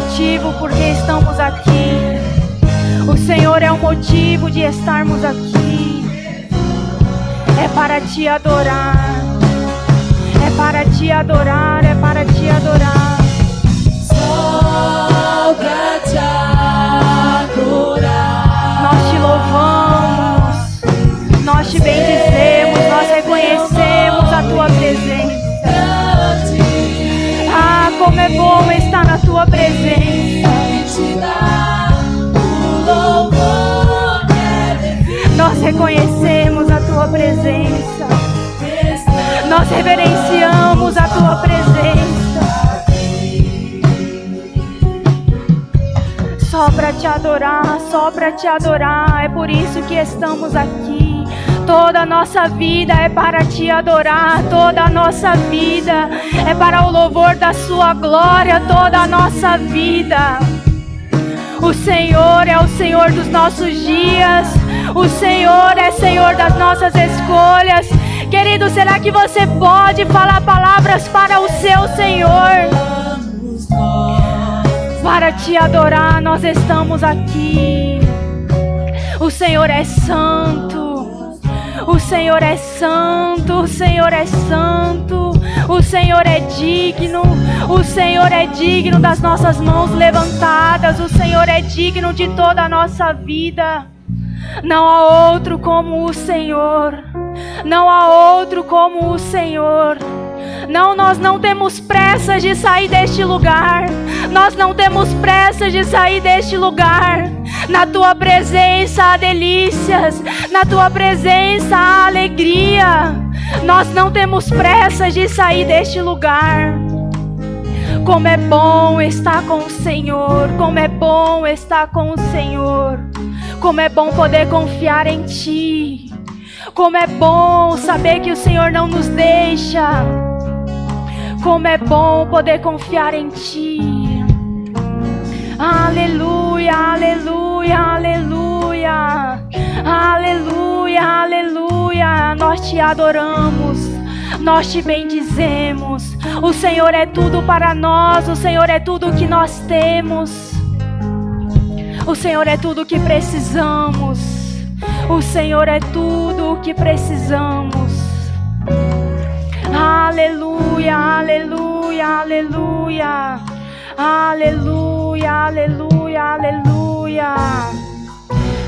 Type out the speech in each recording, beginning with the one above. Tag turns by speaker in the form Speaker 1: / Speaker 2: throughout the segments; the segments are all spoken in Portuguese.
Speaker 1: motivo porque estamos aqui. O Senhor é o motivo de estarmos aqui. É para te adorar. É para te adorar, é para te adorar.
Speaker 2: Só pra te adorar.
Speaker 1: Nós te louvamos, nós te bendizemos, nós reconhecemos a tua presença. Ah, como é bom estar na tua presença. Nós reconhecemos a tua presença. Nós reverenciamos a tua presença. Só para te adorar, só para te adorar. É por isso que estamos aqui. Toda a nossa vida é para te adorar. Toda a nossa vida é para o louvor da sua glória. Toda a nossa vida. O Senhor é o Senhor dos nossos dias. O Senhor é Senhor das nossas escolhas. Querido, será que você pode falar palavras para o seu Senhor? Para te adorar, nós estamos aqui. O Senhor é santo. O Senhor é santo. O Senhor é santo. O Senhor é digno. O Senhor é digno das nossas mãos levantadas. O Senhor é digno de toda a nossa vida. Não há outro como o Senhor. Não há outro como o Senhor. Não, nós não temos pressa de sair deste lugar. Nós não temos pressa de sair deste lugar. Na tua presença há delícias. Na tua presença há alegria. Nós não temos pressa de sair deste lugar. Como é bom estar com o Senhor. Como é bom estar com o Senhor. Como é bom poder confiar em Ti. Como é bom saber que o Senhor não nos deixa. Como é bom poder confiar em Ti. Aleluia, aleluia, aleluia. Aleluia, aleluia. Nós Te adoramos. Nós Te bendizemos. O Senhor é tudo para nós. O Senhor é tudo que nós temos. O Senhor é tudo o que precisamos. O Senhor é tudo o que precisamos. Aleluia, aleluia, aleluia. Aleluia, aleluia, aleluia.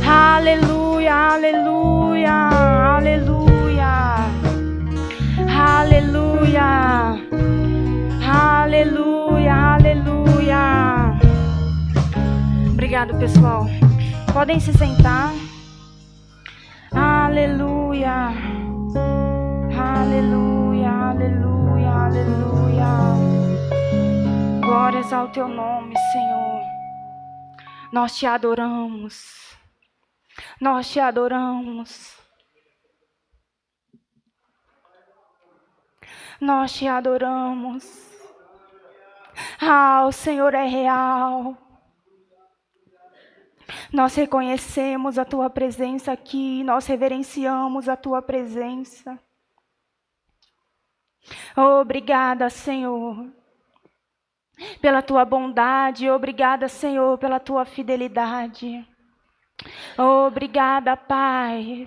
Speaker 1: Aleluia, aleluia, aleluia. Aleluia. Aleluia, aleluia. Obrigado, pessoal. Podem se sentar. Aleluia. Aleluia, aleluia, aleluia. Glórias ao Teu nome, Senhor. Nós Te adoramos. Nós Te adoramos. Nós Te adoramos. Ah, o Senhor é real. Nós reconhecemos a Tua presença aqui, nós reverenciamos a Tua presença. Obrigada, Senhor, pela Tua bondade. Obrigada, Senhor, pela Tua fidelidade. Obrigada, Pai.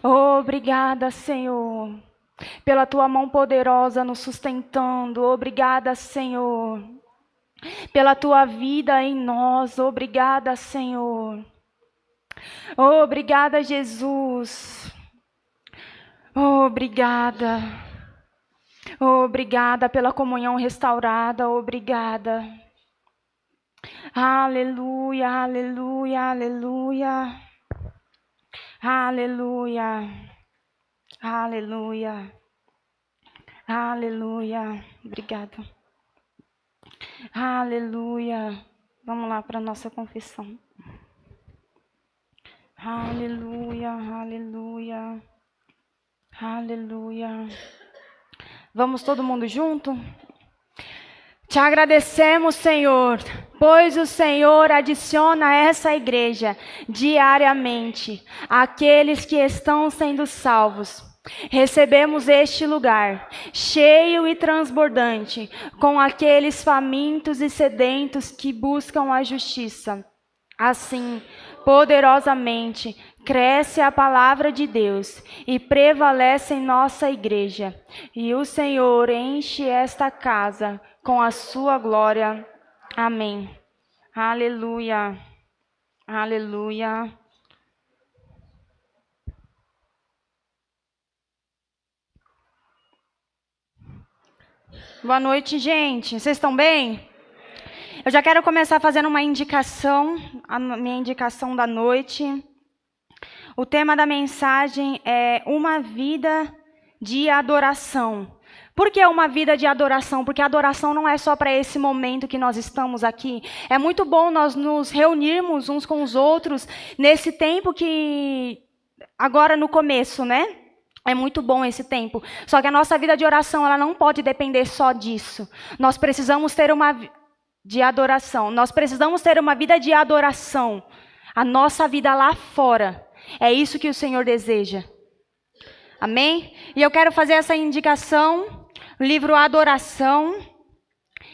Speaker 1: Obrigada, Senhor, pela Tua mão poderosa nos sustentando. Obrigada, Senhor, pela Tua vida em nós. Obrigada, Senhor. Obrigada, Jesus. Obrigada. Obrigada pela comunhão restaurada. Obrigada. Aleluia, aleluia, aleluia. Aleluia. Aleluia. Aleluia. Obrigada. Aleluia. Vamos lá para a nossa confissão. Aleluia, aleluia. Aleluia. Vamos todo mundo junto? Te agradecemos, Senhor, pois o Senhor adiciona a essa igreja diariamente aqueles que estão sendo salvos. Recebemos este lugar, cheio e transbordante, com aqueles famintos e sedentos que buscam a justiça. Assim, poderosamente, cresce a palavra de Deus e prevalece em nossa igreja. E o Senhor enche esta casa com a sua glória. Amém. Aleluia. Aleluia. Boa noite, gente. Vocês estão bem? Eu já quero começar fazendo uma indicação, a minha indicação da noite. O tema da mensagem é uma vida de adoração. Por que uma vida de adoração? Porque a adoração não é só para esse momento que nós estamos aqui. É muito bom nós nos reunirmos uns com os outros nesse tempo que agora no começo, né? É muito bom esse tempo. Só que a nossa vida de oração, ela não pode depender só disso. Nós precisamos ter uma de adoração. Nós precisamos ter uma vida de adoração. A nossa vida lá fora. É isso que o Senhor deseja. Amém? E eu quero fazer essa indicação, o livro Adoração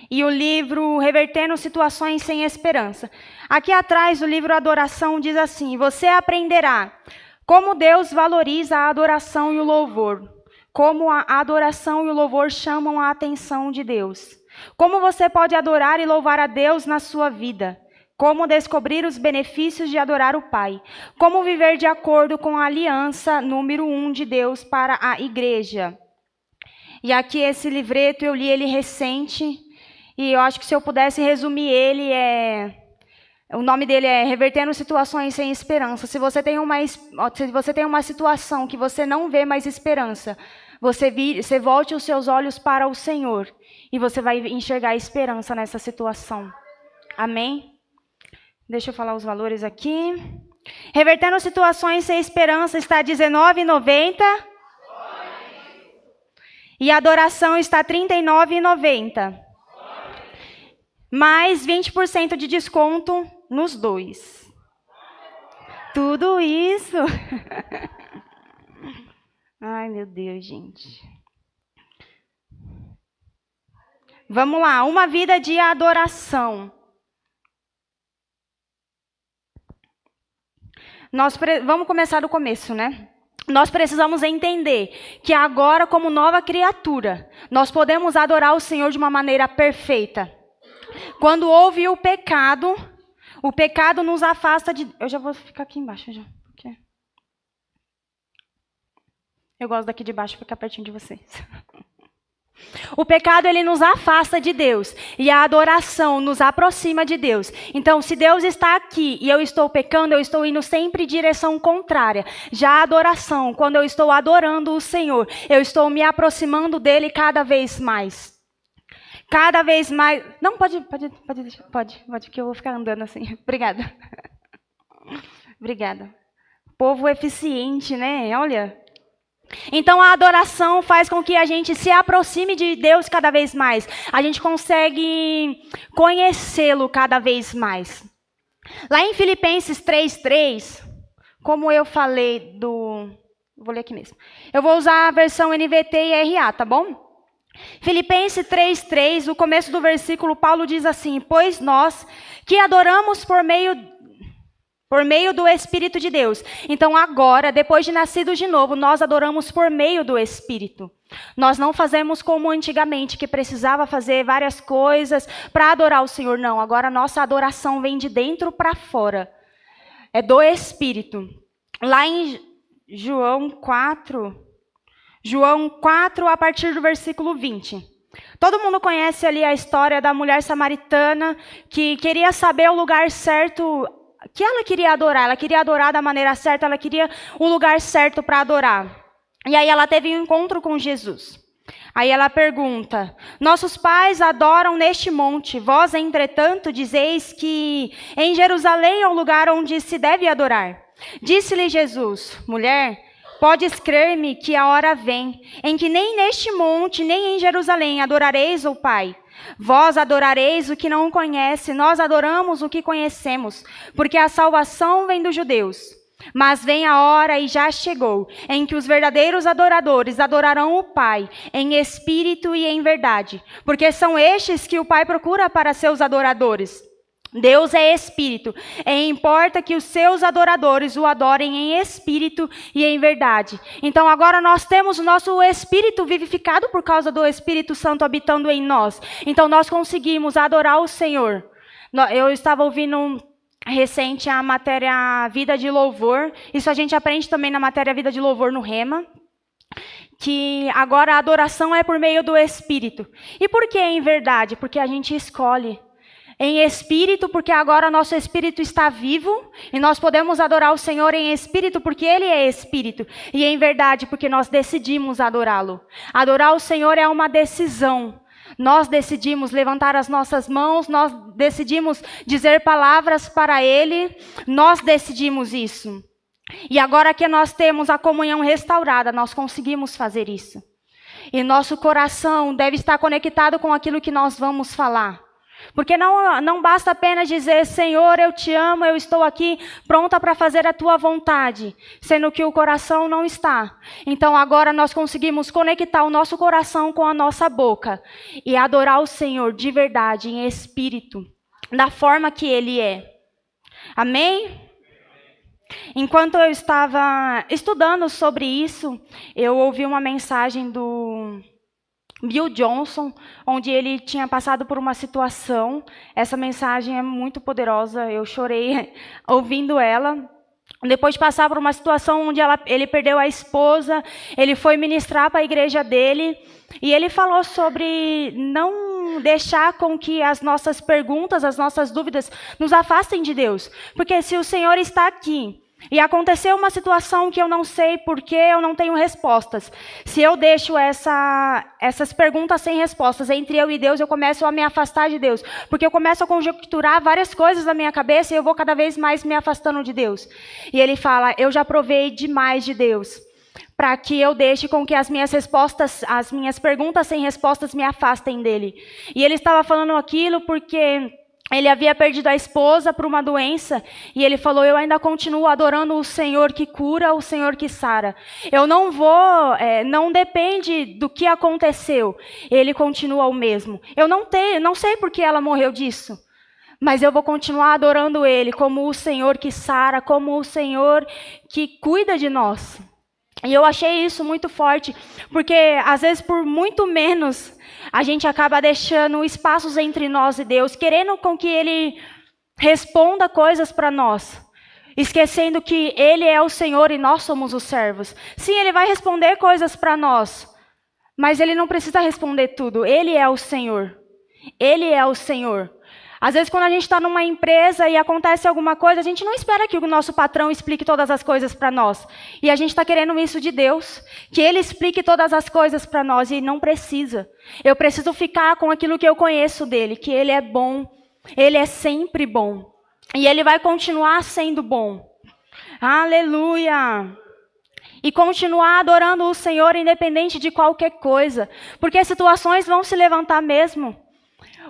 Speaker 1: e o livro Revertendo Situações Sem Esperança. Aqui atrás, o livro Adoração diz assim: você aprenderá como Deus valoriza a adoração e o louvor, como a adoração e o louvor chamam a atenção de Deus, como você pode adorar e louvar a Deus na sua vida, como descobrir os benefícios de adorar o Pai, como viver de acordo com a aliança número 1 de Deus para a igreja. E aqui esse livreto, eu li ele recente, e eu acho que se eu pudesse resumir ele, o nome dele é Revertendo Situações Sem Esperança. Se você tem uma situação que você não vê mais esperança, você volte os seus olhos para o Senhor e você vai enxergar esperança nessa situação. Amém? Deixa eu falar os valores aqui. Revertendo Situações Sem Esperança está R$ 19,90. E a adoração está R$ 39,90. Mais 20% de desconto nos dois. Tudo isso. Ai, meu Deus, gente. Vamos lá, uma vida de adoração. Vamos começar do começo, né? Nós precisamos entender que agora, como nova criatura, nós podemos adorar o Senhor de uma maneira perfeita. Quando houve o pecado nos afasta de... Eu já vou ficar aqui embaixo, já. Porque eu gosto daqui de baixo, ficar pertinho de vocês. O pecado, ele nos afasta de Deus. E a adoração nos aproxima de Deus. Então, se Deus está aqui e eu estou pecando, eu estou indo sempre em direção contrária. Já a adoração, quando eu estou adorando o Senhor, eu estou me aproximando dele cada vez mais. Cada vez mais... Não, pode, que eu vou ficar andando assim. Obrigada. Obrigada. Povo eficiente, né? Olha. Então, a adoração faz com que a gente se aproxime de Deus cada vez mais. A gente consegue conhecê-lo cada vez mais. Lá em Filipenses 3:3, como eu falei Vou ler aqui mesmo. Eu vou usar a versão NVT e RA, tá bom? Filipenses 3:3, no começo do versículo, Paulo diz assim: pois nós que adoramos por meio do Espírito de Deus. Então agora, depois de nascidos de novo, nós adoramos por meio do Espírito. Nós não fazemos como antigamente, que precisava fazer várias coisas para adorar o Senhor. Não, agora a nossa adoração vem de dentro para fora. É do Espírito. Lá em João 4, a partir do versículo 20. Todo mundo conhece ali a história da mulher samaritana que queria saber o lugar certo que ela queria adorar. Ela queria adorar da maneira certa, ela queria o lugar certo para adorar. E aí ela teve um encontro com Jesus. Aí ela pergunta: nossos pais adoram neste monte, vós, entretanto, dizeis que em Jerusalém é o lugar onde se deve adorar. Disse-lhe Jesus: mulher, podes crer-me que a hora vem, em que nem neste monte, nem em Jerusalém adorareis o Pai. Vós adorareis o que não conhece, nós adoramos o que conhecemos, porque a salvação vem dos judeus. Mas vem a hora, e já chegou, em que os verdadeiros adoradores adorarão o Pai em espírito e em verdade, porque são estes que o Pai procura para seus adoradores. Deus é espírito, e importa que os seus adoradores o adorem em espírito e em verdade. Então agora nós temos o nosso espírito vivificado por causa do Espírito Santo habitando em nós. Então nós conseguimos adorar o Senhor. Eu estava ouvindo recente a matéria Vida de Louvor. Isso a gente aprende também na matéria Vida de Louvor no Rema. Que agora a adoração é por meio do Espírito. E por que em verdade? Porque a gente escolhe. Em espírito, porque agora nosso espírito está vivo e nós podemos adorar o Senhor em espírito, porque Ele é espírito. E em verdade, porque nós decidimos adorá-lo. Adorar o Senhor é uma decisão. Nós decidimos levantar as nossas mãos, nós decidimos dizer palavras para Ele, nós decidimos isso. E agora que nós temos a comunhão restaurada, nós conseguimos fazer isso. E nosso coração deve estar conectado com aquilo que nós vamos falar. Porque não basta apenas dizer, Senhor, eu te amo, eu estou aqui pronta para fazer a tua vontade, sendo que o coração não está. Então agora nós conseguimos conectar o nosso coração com a nossa boca e adorar o Senhor de verdade, em espírito, da forma que Ele é. Amém? Enquanto eu estava estudando sobre isso, eu ouvi uma mensagem do Bill Johnson, onde ele tinha passado por uma situação. Essa mensagem é muito poderosa, eu chorei ouvindo ela. Depois de passar por uma situação onde ele perdeu a esposa, ele foi ministrar para a igreja dele, e ele falou sobre não deixar com que as nossas perguntas, as nossas dúvidas nos afastem de Deus. Porque se o Senhor está aqui, e aconteceu uma situação que eu não sei porque eu não tenho respostas. Se eu deixo essas perguntas sem respostas entre eu e Deus, eu começo a me afastar de Deus. Porque eu começo a conjecturar várias coisas na minha cabeça e eu vou cada vez mais me afastando de Deus. E ele fala, eu já provei demais de Deus, para que eu deixe com que as minhas perguntas sem respostas me afastem dele. E ele estava falando aquilo porque ele havia perdido a esposa por uma doença, e ele falou, eu ainda continuo adorando o Senhor que cura, o Senhor que sara. Eu não não depende do que aconteceu, Ele continua o mesmo. Eu não sei por que ela morreu disso, mas eu vou continuar adorando Ele como o Senhor que sara, como o Senhor que cuida de nós. E eu achei isso muito forte, porque às vezes por muito menos a gente acaba deixando espaços entre nós e Deus, querendo com que Ele responda coisas para nós, esquecendo que Ele é o Senhor e nós somos os servos. Sim, Ele vai responder coisas para nós, mas Ele não precisa responder tudo. Ele é o Senhor. Ele é o Senhor. Às vezes, quando a gente está numa empresa e acontece alguma coisa, a gente não espera que o nosso patrão explique todas as coisas para nós. E a gente está querendo isso de Deus, que Ele explique todas as coisas para nós, e não precisa. Eu preciso ficar com aquilo que eu conheço dEle, que Ele é bom, Ele é sempre bom. E Ele vai continuar sendo bom. Aleluia! E continuar adorando o Senhor independente de qualquer coisa, porque situações vão se levantar mesmo.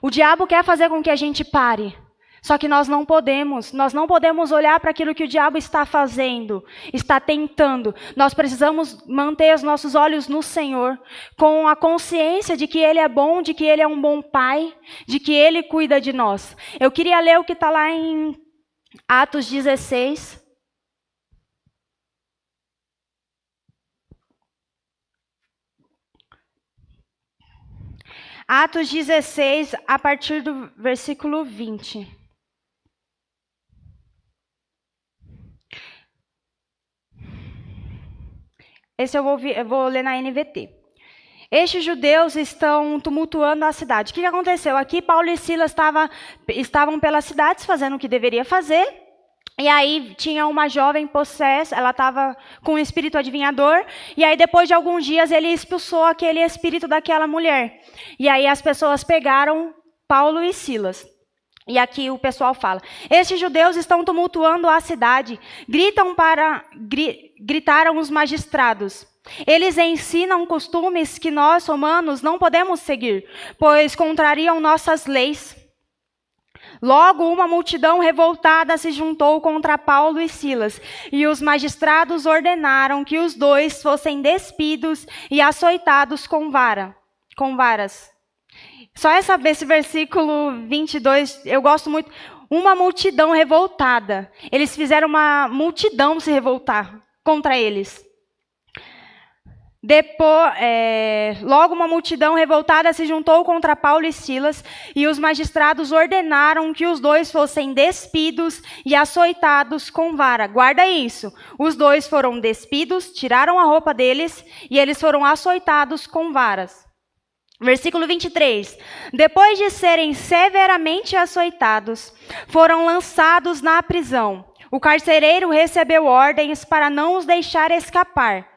Speaker 1: O diabo quer fazer com que a gente pare, só que nós não podemos olhar para aquilo que o diabo está fazendo, está tentando. Nós precisamos manter os nossos olhos no Senhor, com a consciência de que Ele é bom, de que Ele é um bom Pai, de que Ele cuida de nós. Eu queria ler o que está lá em Atos 16. Atos 16, a partir do versículo 20. Esse eu vou ler na NVT. Estes judeus estão tumultuando a cidade. O que aconteceu? Aqui Paulo e Silas estavam pelas cidades fazendo o que deveria fazer. E aí tinha uma jovem possessa, ela estava com um espírito adivinhador, e aí depois de alguns dias ele expulsou aquele espírito daquela mulher. E aí as pessoas pegaram Paulo e Silas. E aqui o pessoal fala, estes judeus estão tumultuando a cidade, gritaram os magistrados. Eles ensinam costumes que nós, humanos, não podemos seguir, pois contrariam nossas leis. Logo, uma multidão revoltada se juntou contra Paulo e Silas, e os magistrados ordenaram que os dois fossem despidos e açoitados com varas. Só esse versículo 22, eu gosto muito. Uma multidão revoltada. Eles fizeram uma multidão se revoltar contra eles. Logo uma multidão revoltada se juntou contra Paulo e Silas, e os magistrados ordenaram que os dois fossem despidos e açoitados com vara. Guarda isso. Os dois foram despidos, tiraram a roupa deles, e eles foram açoitados com varas. Versículo 23. Depois de serem severamente açoitados, foram lançados na prisão. O carcereiro recebeu ordens para não os deixar escapar.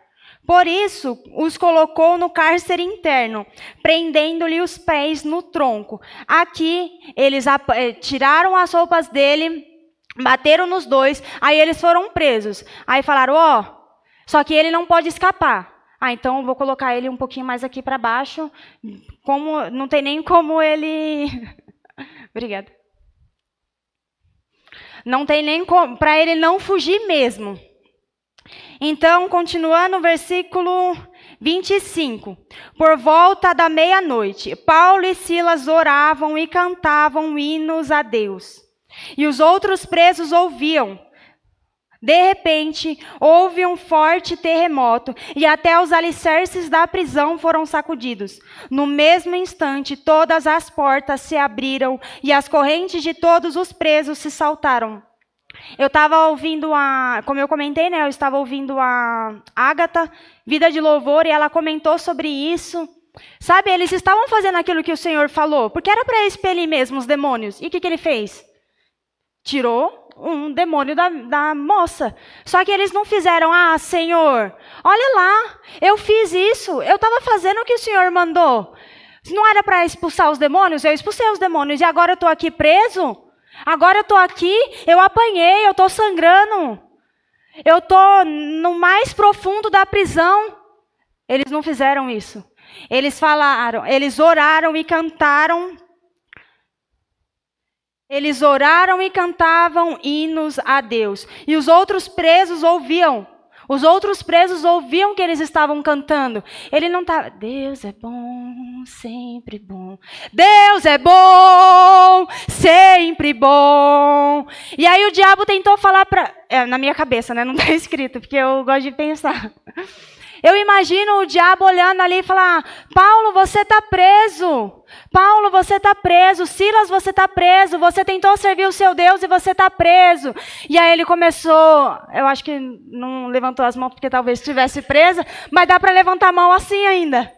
Speaker 1: Por isso, os colocou no cárcere interno, prendendo-lhe os pés no tronco. Aqui, eles tiraram as roupas dele, bateram nos dois, aí eles foram presos. Aí falaram, só que ele não pode escapar. Então eu vou colocar ele um pouquinho mais aqui para baixo, como não tem nem como ele... Obrigada. Não tem nem como, para ele não fugir mesmo. Então, continuando o versículo 25. Por volta da meia-noite, Paulo e Silas oravam e cantavam hinos a Deus. E os outros presos ouviam. De repente, houve um forte terremoto e até os alicerces da prisão foram sacudidos. No mesmo instante, todas as portas se abriram e as correntes de todos os presos se saltaram. Eu estava ouvindo como eu comentei, eu estava ouvindo a Ágata, Vida de Louvor, e ela comentou sobre isso. Sabe, eles estavam fazendo aquilo que o Senhor falou, porque era para expelir mesmo os demônios. E o que ele fez? Tirou um demônio da moça. Só que eles não fizeram, Senhor, olha lá, eu fiz isso, eu estava fazendo o que o Senhor mandou. Não era para expulsar os demônios? Eu expulsei os demônios e agora eu estou aqui preso? Agora eu estou aqui, eu apanhei, eu estou sangrando. Eu estou no mais profundo da prisão. Eles não fizeram isso. Eles falaram, eles oraram e cantaram. Eles oraram e cantavam hinos a Deus. E os outros presos ouviam. Os outros presos ouviam que eles estavam cantando. Ele não estava... Deus é bom, sempre bom. Deus é bom, sempre bom. E aí o diabo tentou falar para... na minha cabeça, não está escrito, porque eu gosto de pensar. Eu imagino o diabo olhando ali e falar, Paulo, você está preso. Paulo, você está preso. Silas, você está preso. Você tentou servir o seu Deus e você está preso. E aí ele começou, eu acho que não levantou as mãos porque talvez estivesse presa, mas dá para levantar a mão assim ainda.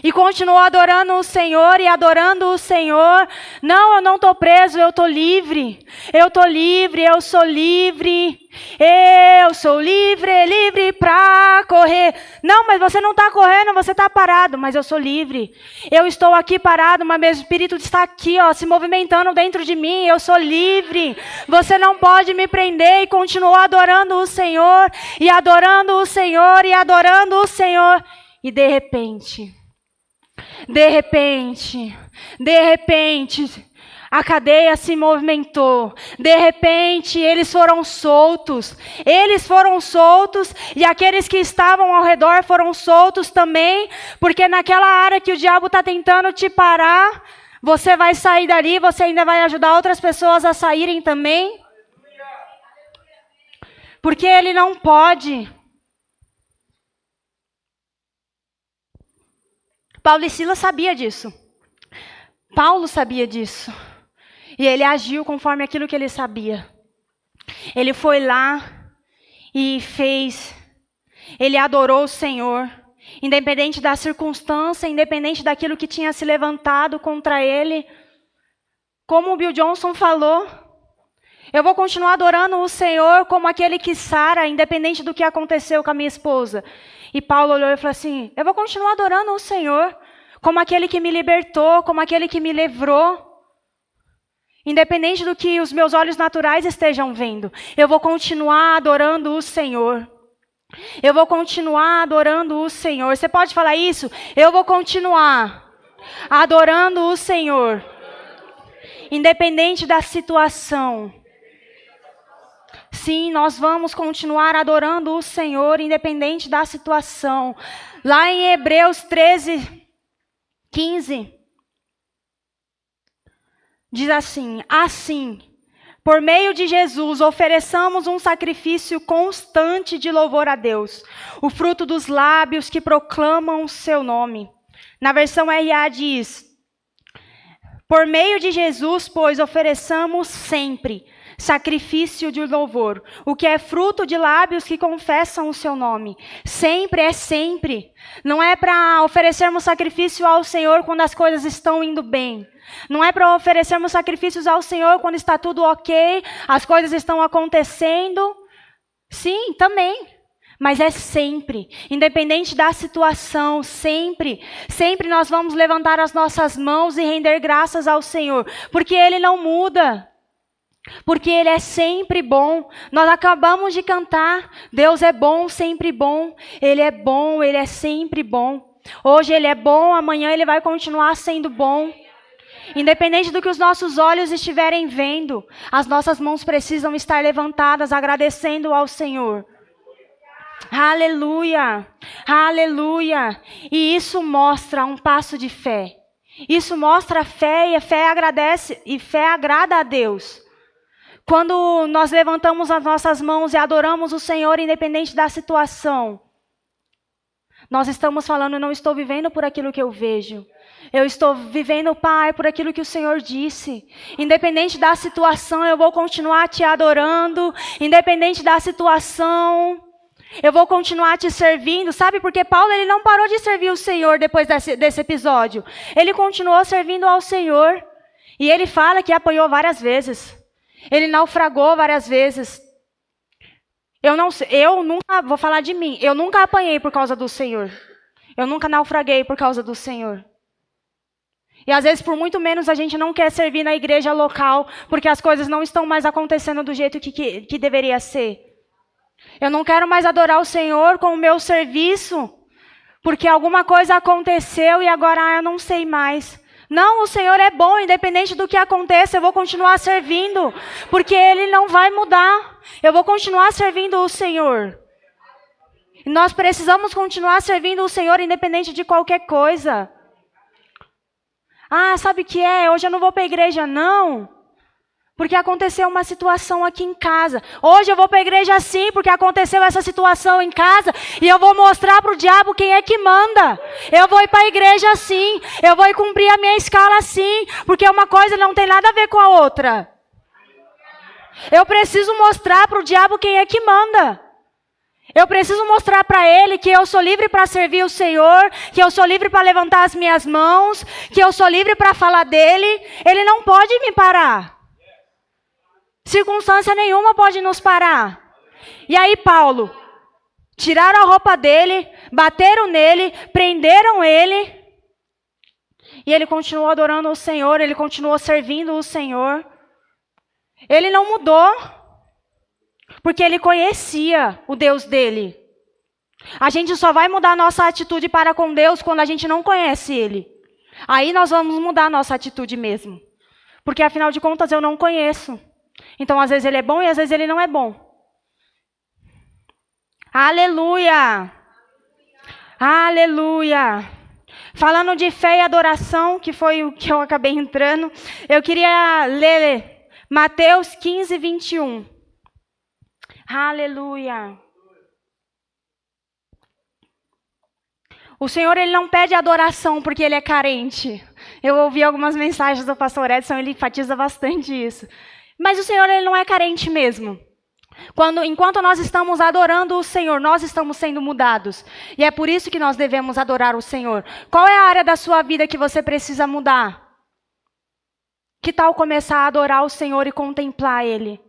Speaker 1: E continuou adorando o Senhor e adorando o Senhor. Não, eu não estou preso, eu estou livre. Eu estou livre, eu sou livre. Eu sou livre, livre para correr. Não, mas você não está correndo, você está parado. Mas eu sou livre. Eu estou aqui parado, mas meu espírito está aqui, se movimentando dentro de mim. Eu sou livre. Você não pode me prender. E continuou adorando o Senhor. E adorando o Senhor. E adorando o Senhor. E de repente, a cadeia se movimentou. De repente, eles foram soltos. E aqueles que estavam ao redor foram soltos também. Porque naquela área que o diabo está tentando te parar, você vai sair dali, você ainda vai ajudar outras pessoas a saírem também. Porque ele não pode. Paulo e Silas sabia disso. Paulo sabia disso. E ele agiu conforme aquilo que ele sabia. Ele foi lá e fez. Ele adorou o Senhor. Independente da circunstância, independente daquilo que tinha se levantado contra ele. Como o Bill Johnson falou, eu vou continuar adorando o Senhor como aquele que sara, independente do que aconteceu com a minha esposa. E Paulo olhou e falou assim, eu vou continuar adorando o Senhor como aquele que me libertou, como aquele que me livrou. Independente do que os meus olhos naturais estejam vendo, eu vou continuar adorando o Senhor. Eu vou continuar adorando o Senhor. Você pode falar isso? Eu vou continuar adorando o Senhor. independente da situação. Sim, nós vamos continuar adorando o Senhor, independente da situação. Lá em Hebreus 13:15, diz assim: assim, por meio de Jesus, ofereçamos um sacrifício constante de louvor a Deus, o fruto dos lábios que proclamam o seu nome. Na versão RA diz: por meio de Jesus, pois, ofereçamos sempre sacrifício de louvor, o que é fruto de lábios que confessam o seu nome. Sempre é sempre. Não é para oferecermos sacrifício ao Senhor quando as coisas estão indo bem. Não é para oferecermos sacrifícios ao Senhor quando está tudo ok, as coisas estão acontecendo. Sim, também. Mas é sempre, independente da situação, sempre nós vamos levantar as nossas mãos e render graças ao Senhor, porque Ele não muda. Porque Ele é sempre bom. Nós acabamos de cantar, Deus é bom, sempre bom. Ele é bom, Ele é sempre bom. Hoje Ele é bom, amanhã Ele vai continuar sendo bom. Independente do que os nossos olhos estiverem vendo, as nossas mãos precisam estar levantadas, agradecendo ao Senhor. Aleluia, aleluia. E isso mostra um passo de fé. Isso mostra fé, e a fé agradece, e fé agrada a Deus. Quando nós levantamos as nossas mãos e adoramos o Senhor, independente da situação, nós estamos falando: não estou vivendo por aquilo que eu vejo. Eu estou vivendo, Pai, por aquilo que o Senhor disse. Independente da situação, eu vou continuar te adorando. Independente da situação, eu vou continuar te servindo. Sabe, porque Paulo ele não parou de servir o Senhor depois desse episódio. Ele continuou servindo ao Senhor. E ele fala que apanhou várias vezes. Ele naufragou várias vezes. Eu nunca, vou falar de mim, eu nunca apanhei por causa do Senhor. Eu nunca naufraguei por causa do Senhor. E às vezes, por muito menos, a gente não quer servir na igreja local, porque as coisas não estão mais acontecendo do jeito que deveria ser. Eu não quero mais adorar o Senhor com o meu serviço, porque alguma coisa aconteceu e agora eu não sei mais. Não, o Senhor é bom, independente do que aconteça, eu vou continuar servindo, porque Ele não vai mudar. Eu vou continuar servindo o Senhor. E nós precisamos continuar servindo o Senhor, independente de qualquer coisa. Ah, sabe o que é? Hoje eu não vou para a igreja, não. Porque aconteceu uma situação aqui em casa. Hoje eu vou para a igreja sim, porque aconteceu essa situação em casa. E eu vou mostrar para o diabo quem é que manda. Eu vou ir para a igreja sim. Eu vou cumprir a minha escala sim. Porque uma coisa não tem nada a ver com a outra. Eu preciso mostrar para o diabo quem é que manda. Eu preciso mostrar para ele que eu sou livre para servir o Senhor. Que eu sou livre para levantar as minhas mãos. Que eu sou livre para falar dele. Ele não pode me parar. Circunstância nenhuma pode nos parar. E aí Paulo, tiraram a roupa dele, bateram nele, prenderam ele. E ele continuou adorando o Senhor, ele continuou servindo o Senhor. Ele não mudou, porque ele conhecia o Deus dele. A gente só vai mudar a nossa atitude para com Deus quando a gente não conhece Ele. Aí nós vamos mudar a nossa atitude mesmo. Porque afinal de contas eu não conheço. Então, às vezes ele é bom e às vezes ele não é bom. Aleluia! Aleluia! Falando de fé e adoração, que foi o que eu acabei entrando, eu queria ler Mateus 15, 21. Aleluia! O Senhor, Ele não pede adoração porque Ele é carente. Eu ouvi algumas mensagens do pastor Edson, ele enfatiza bastante isso. Mas o Senhor, Ele não é carente mesmo. Enquanto nós estamos adorando o Senhor, nós estamos sendo mudados. E é por isso que nós devemos adorar o Senhor. Qual é a área da sua vida que você precisa mudar? Que tal começar a adorar o Senhor e contemplar Ele?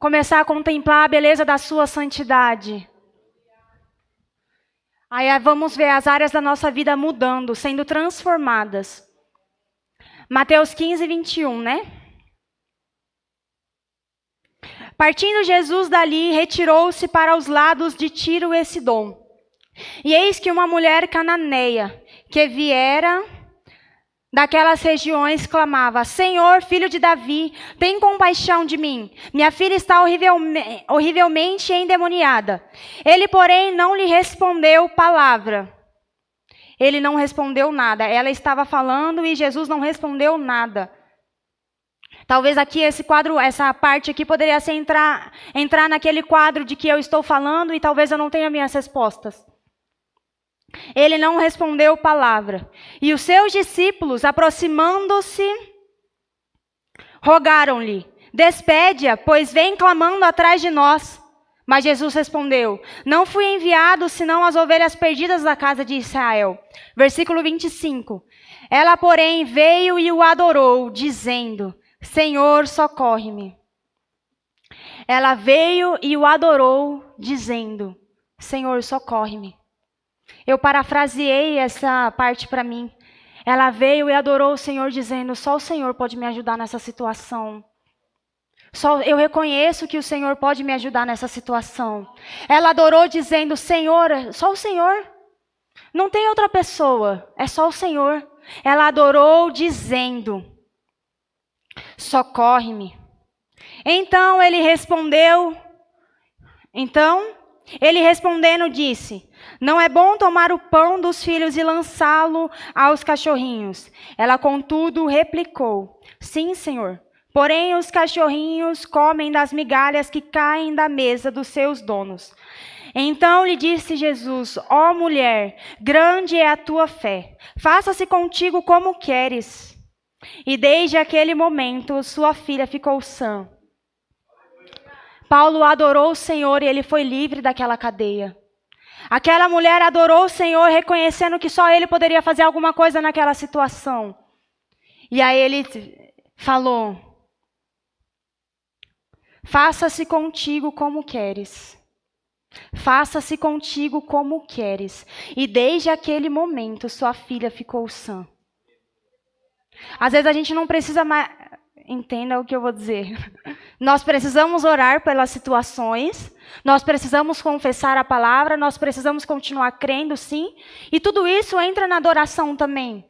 Speaker 1: Começar a contemplar a beleza da sua santidade. Aí vamos ver as áreas da nossa vida mudando, sendo transformadas. Mateus 15, 21, né? Partindo Jesus dali, retirou-se para os lados de Tiro e Sidom. E eis que uma mulher cananeia, que viera daquelas regiões clamava: Senhor, filho de Davi, tem compaixão de mim. Minha filha está horrivelmente endemoniada. Ele, porém, não lhe respondeu palavra. Ele não respondeu nada. Ela estava falando e Jesus não respondeu nada. Talvez aqui esse quadro, essa parte aqui poderia ser entrar naquele quadro de que eu estou falando e talvez eu não tenha minhas respostas. Ele não respondeu palavra. E os seus discípulos, aproximando-se, rogaram-lhe: despede-a, pois vem clamando atrás de nós. Mas Jesus respondeu: não fui enviado senão as ovelhas perdidas da casa de Israel. Versículo 25. Ela, porém, veio e o adorou, dizendo: Senhor, socorre-me. Ela veio e o adorou, dizendo: Senhor, socorre-me. Eu parafraseei essa parte para mim. Ela veio e adorou o Senhor, dizendo: só o Senhor pode me ajudar nessa situação. Só eu reconheço que o Senhor pode me ajudar nessa situação. Ela adorou dizendo: Senhor, só o Senhor. Não tem outra pessoa, é só o Senhor. Ela adorou dizendo: socorre-me. Então ele respondendo disse: não é bom tomar o pão dos filhos e lançá-lo aos cachorrinhos. Ela, contudo, replicou: sim, Senhor. Porém, os cachorrinhos comem das migalhas que caem da mesa dos seus donos. Então lhe disse Jesus: ó mulher, grande é a tua fé. Faça-se contigo como queres. E desde aquele momento, sua filha ficou sã. Paulo adorou o Senhor e ele foi livre daquela cadeia. Aquela mulher adorou o Senhor, reconhecendo que só ele poderia fazer alguma coisa naquela situação. E aí ele falou: faça-se contigo como queres. Faça-se contigo como queres. E desde aquele momento, sua filha ficou sã. Às vezes a gente não precisa mais... Entenda o que eu vou dizer. Nós precisamos orar pelas situações, nós precisamos confessar a palavra, nós precisamos continuar crendo, sim. E tudo isso entra na adoração também.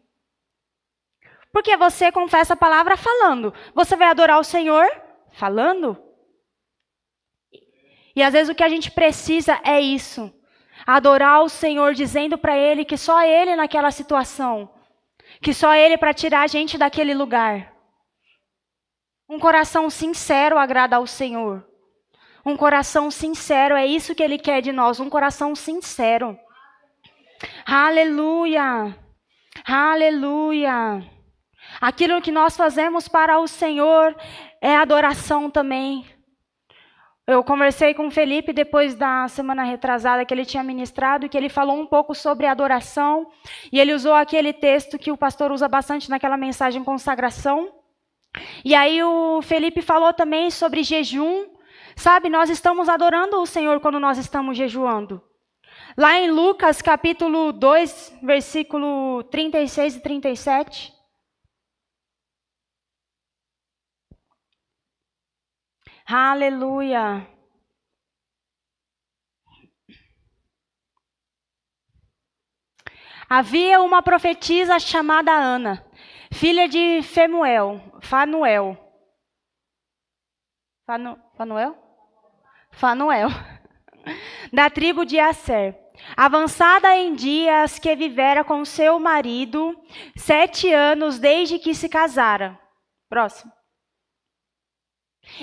Speaker 1: Porque você confessa a palavra falando. Você vai adorar o Senhor falando? E às vezes o que a gente precisa é isso. Adorar o Senhor dizendo para Ele que só Ele naquela situação. Que só Ele para tirar a gente daquele lugar. Um coração sincero agrada ao Senhor. Um coração sincero, é isso que Ele quer de nós. Um coração sincero. Aleluia. Aleluia. Aquilo que nós fazemos para o Senhor é adoração também. Eu conversei com o Felipe depois da semana retrasada que ele tinha ministrado, que ele falou um pouco sobre adoração, e ele usou aquele texto que o pastor usa bastante naquela mensagem consagração. E aí o Felipe falou também sobre jejum. Sabe, nós estamos adorando o Senhor quando nós estamos jejuando. Lá em Lucas capítulo 2, versículo 36 e 37. Aleluia. Havia uma profetisa chamada Ana, filha de Fanuel, da tribo de Asser. Avançada em dias, que vivera com seu marido 7 anos desde que se casara. Próximo.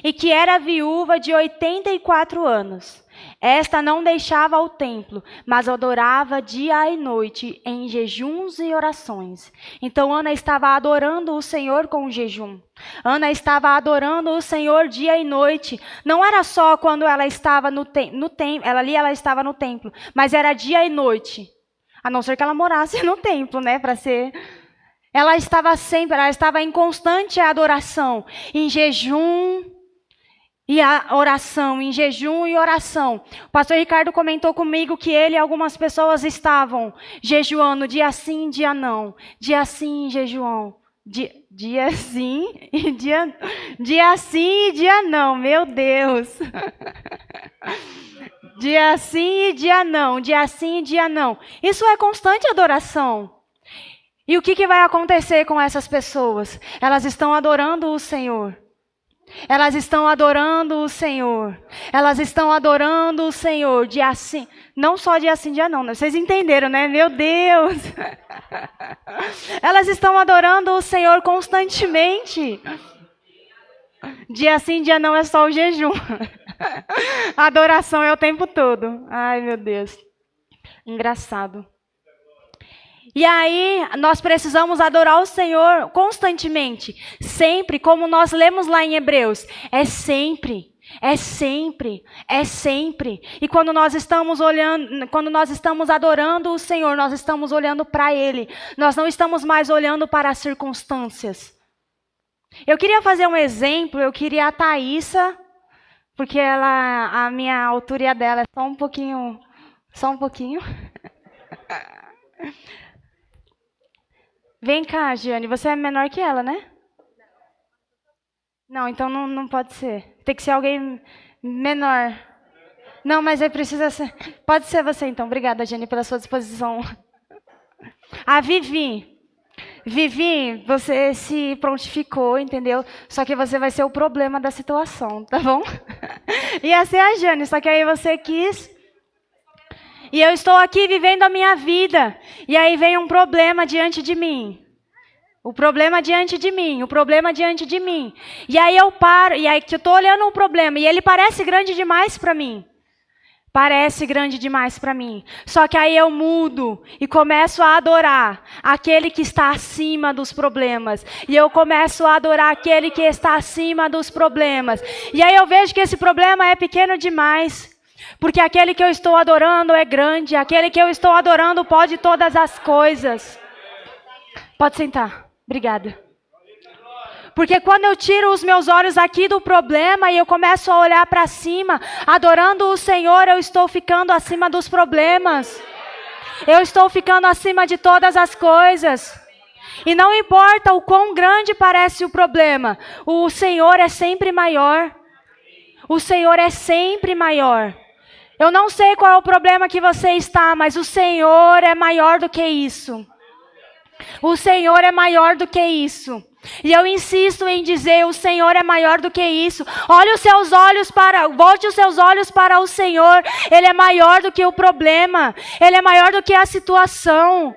Speaker 1: E que era viúva de 84 anos. Esta não deixava o templo, mas adorava dia e noite em jejuns e orações. Então Ana estava adorando o Senhor com jejum. Ana estava adorando o Senhor dia e noite. Não era só quando ela estava no templo, ela estava no templo, mas era dia e noite. A não ser que ela morasse no templo, né, para ser... Ela estava em constante adoração, em jejum e a oração, em jejum e oração. O pastor Ricardo comentou comigo que ele e algumas pessoas estavam jejuando dia sim, dia não. Dia sim, jejuão. Dia sim e dia sim e dia não. Meu Deus. Dia sim e dia não. Dia sim e dia não. Isso é constante adoração. E o que vai acontecer com essas pessoas? Elas estão adorando o Senhor. Elas estão adorando o Senhor. Elas estão adorando o Senhor. Dia sim, não só dia sim, dia não. Vocês entenderam, né? Meu Deus! Elas estão adorando o Senhor constantemente. Dia sim, dia não é só o jejum. A adoração é o tempo todo. Ai, meu Deus. Engraçado. E aí, nós precisamos adorar o Senhor constantemente. Sempre, como nós lemos lá em Hebreus. É sempre. É sempre. É sempre. E quando nós estamos olhando, quando nós estamos adorando o Senhor, nós estamos olhando para Ele. Nós não estamos mais olhando para as circunstâncias. Eu queria fazer um exemplo. Eu queria a Thaísa, porque a minha altura dela é só um pouquinho. Só um pouquinho. Vem cá, Giane, você é menor que ela, né? Não, então não pode ser. Tem que ser alguém menor. Não, mas aí precisa ser. Pode ser você, então. Obrigada, Giane, pela sua disposição. A Vivi. Vivi, você se prontificou, entendeu? Só que você vai ser o problema da situação, tá bom? Ia ser a Jane, só que aí você quis. E eu estou aqui vivendo a minha vida. E aí vem um problema diante de mim. O problema diante de mim. O problema diante de mim. E aí eu paro. E aí eu estou olhando o problema. E ele parece grande demais para mim. Parece grande demais para mim. Só que aí eu mudo e começo a adorar aquele que está acima dos problemas. E eu começo a adorar aquele que está acima dos problemas. E aí eu vejo que esse problema é pequeno demais. Porque aquele que eu estou adorando é grande. Aquele que eu estou adorando pode todas as coisas. Pode sentar. Obrigada. Porque quando eu tiro os meus olhos aqui do problema e eu começo a olhar para cima, adorando o Senhor, eu estou ficando acima dos problemas. Eu estou ficando acima de todas as coisas. E não importa o quão grande parece o problema, o Senhor é sempre maior. O Senhor é sempre maior. Eu não sei qual é o problema que você está, mas o Senhor é maior do que isso. O Senhor é maior do que isso. E eu insisto em dizer, o Senhor é maior do que isso. Volte os seus olhos para o Senhor. Ele é maior do que o problema. Ele é maior do que a situação.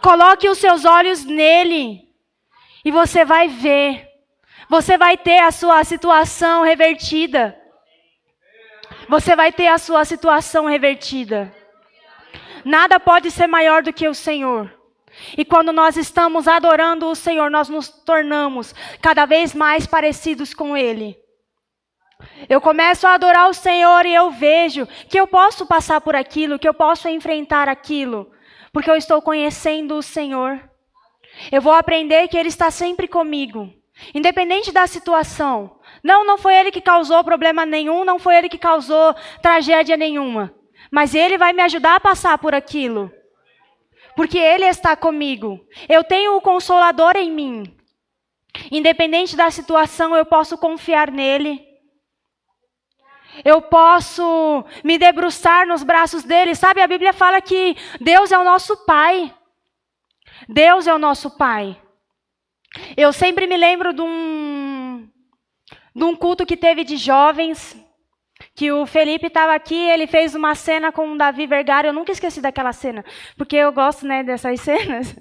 Speaker 1: Coloque os seus olhos nele. E você vai ver. Você vai ter a sua situação revertida. Você vai ter a sua situação revertida. Nada pode ser maior do que o Senhor. E quando nós estamos adorando o Senhor, nós nos tornamos cada vez mais parecidos com Ele. Eu começo a adorar o Senhor e eu vejo que eu posso passar por aquilo, que eu posso enfrentar aquilo, porque eu estou conhecendo o Senhor. Eu vou aprender que Ele está sempre comigo, independente da situação. Não foi Ele que causou problema nenhum, não foi Ele que causou tragédia nenhuma. Mas Ele vai me ajudar a passar por aquilo. Porque Ele está comigo. Eu tenho o Consolador em mim. Independente da situação, eu posso confiar nele. Eu posso me debruçar nos braços dele. Sabe, a Bíblia fala que Deus é o nosso Pai. Deus é o nosso Pai. Eu sempre me lembro de um culto que teve de jovens, que o Felipe estava aqui, ele fez uma cena com o Davi Vergara. Eu nunca esqueci daquela cena, porque eu gosto, né, dessas cenas.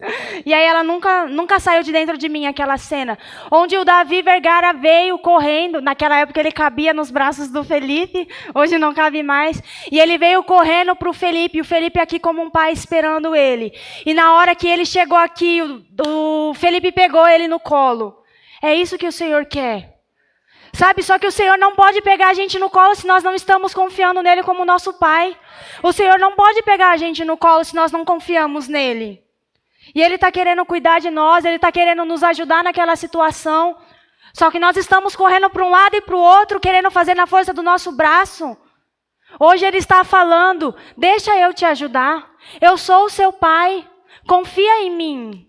Speaker 1: E aí ela nunca saiu de dentro de mim, aquela cena. Onde o Davi Vergara veio correndo, naquela época ele cabia nos braços do Felipe, hoje não cabe mais. E ele veio correndo para o Felipe, e o Felipe aqui como um pai esperando ele. E na hora que ele chegou aqui, o Felipe pegou ele no colo. É isso que o Senhor quer. Sabe, só que o Senhor não pode pegar a gente no colo se nós não estamos confiando nele como nosso Pai. O Senhor não pode pegar a gente no colo se nós não confiamos nele. E Ele está querendo cuidar de nós, Ele está querendo nos ajudar naquela situação. Só que nós estamos correndo para um lado e para o outro, querendo fazer na força do nosso braço. Hoje Ele está falando, deixa eu te ajudar. Eu sou o seu Pai, confia em mim.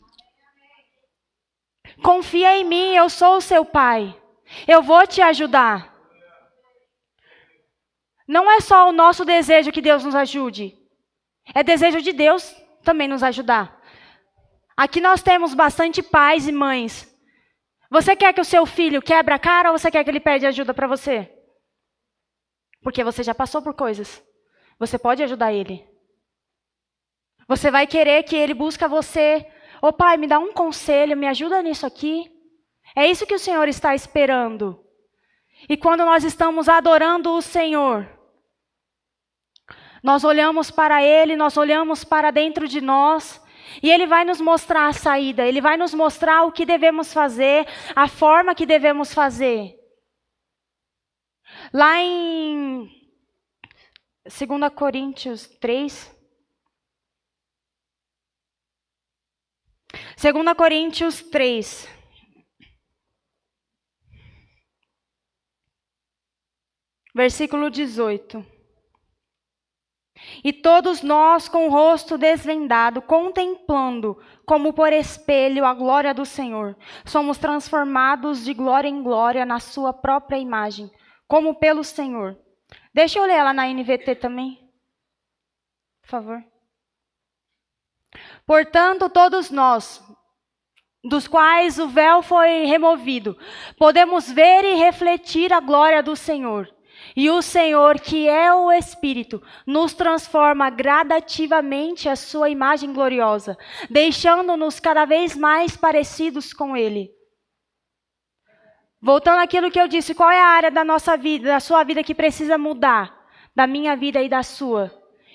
Speaker 1: Confia em mim, eu sou o seu Pai. Eu vou te ajudar. Não é só o nosso desejo que Deus nos ajude. É desejo de Deus também nos ajudar. Aqui nós temos bastante pais e mães. Você quer que o seu filho quebre a cara ou você quer que ele pede ajuda para você? Porque você já passou por coisas. Você pode ajudar ele. Você vai querer que ele busque você. Ô pai, me dá um conselho, me ajuda nisso aqui. É isso que o Senhor está esperando. E quando nós estamos adorando o Senhor, nós olhamos para Ele, nós olhamos para dentro de nós, e Ele vai nos mostrar a saída, Ele vai nos mostrar o que devemos fazer, a forma que devemos fazer. Lá em 2 Coríntios 3. 2 Coríntios 3. Versículo 18. E todos nós, com o rosto desvendado, contemplando, como por espelho, a glória do Senhor, somos transformados de glória em glória na sua própria imagem, como pelo Senhor. Deixa eu ler ela na NVT também, por favor. Portanto, todos nós, dos quais o véu foi removido, podemos ver e refletir a glória do Senhor. E o Senhor, que é o Espírito, nos transforma gradativamente à sua imagem gloriosa, deixando-nos cada vez mais parecidos com Ele. Voltando àquilo que eu disse, qual é a área da nossa vida, da sua vida que precisa mudar? Da minha vida e da sua.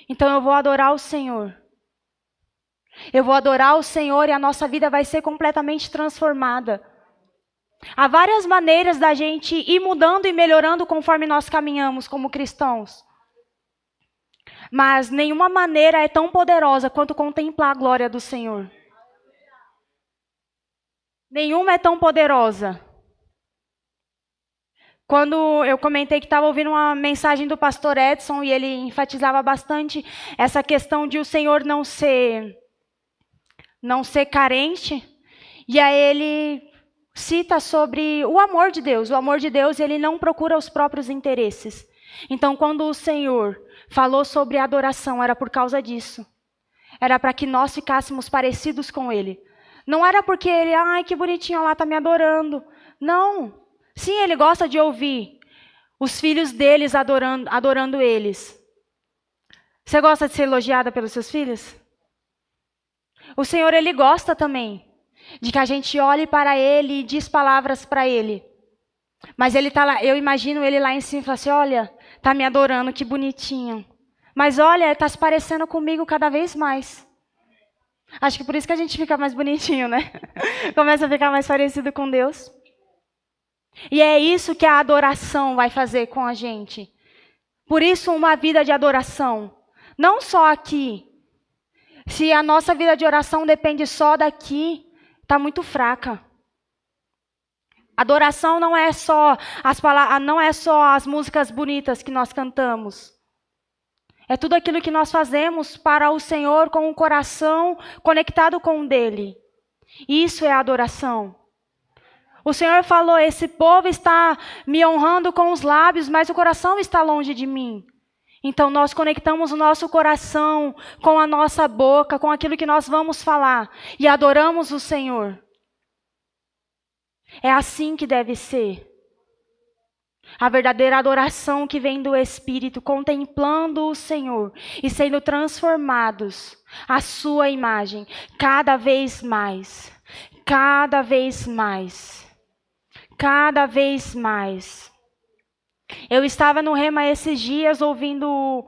Speaker 1: Então eu vou adorar o Senhor. Eu vou adorar o Senhor e a nossa vida vai ser completamente transformada. Há várias maneiras da gente ir mudando e melhorando conforme nós caminhamos como cristãos. Mas nenhuma maneira é tão poderosa quanto contemplar a glória do Senhor. Nenhuma é tão poderosa. Quando eu comentei que estava ouvindo uma mensagem do pastor Edson e ele enfatizava bastante essa questão de o Senhor não ser carente, e aí ele cita sobre o amor de Deus. O amor de Deus, ele não procura os próprios interesses. Então, quando o Senhor falou sobre adoração, era por causa disso. Era para que nós ficássemos parecidos com Ele. Não era porque Ele, ai, que bonitinho, lá está me adorando. Não. Sim, Ele gosta de ouvir os filhos deles adorando eles. Você gosta de ser elogiada pelos seus filhos? O Senhor, Ele gosta também de que a gente olhe para Ele e diz palavras para Ele. Mas Ele está lá, eu imagino Ele lá em cima e fala assim, olha, está me adorando, que bonitinho. Mas olha, está se parecendo comigo cada vez mais. Acho que por isso que a gente fica mais bonitinho, né? Começa a ficar mais parecido com Deus. E é isso que a adoração vai fazer com a gente. Por isso, uma vida de adoração. Não só aqui. Se a nossa vida de oração depende só daqui, está muito fraca. Adoração não é só as músicas bonitas que nós cantamos. É tudo aquilo que nós fazemos para o Senhor com o coração conectado com o dele. Isso é adoração. O Senhor falou, esse povo está me honrando com os lábios, mas o coração está longe de mim. Então nós conectamos o nosso coração com a nossa boca, com aquilo que nós vamos falar e adoramos o Senhor. É assim que deve ser. A verdadeira adoração que vem do Espírito, contemplando o Senhor e sendo transformados à sua imagem, cada vez mais, cada vez mais, cada vez mais. Eu estava no Rema esses dias ouvindo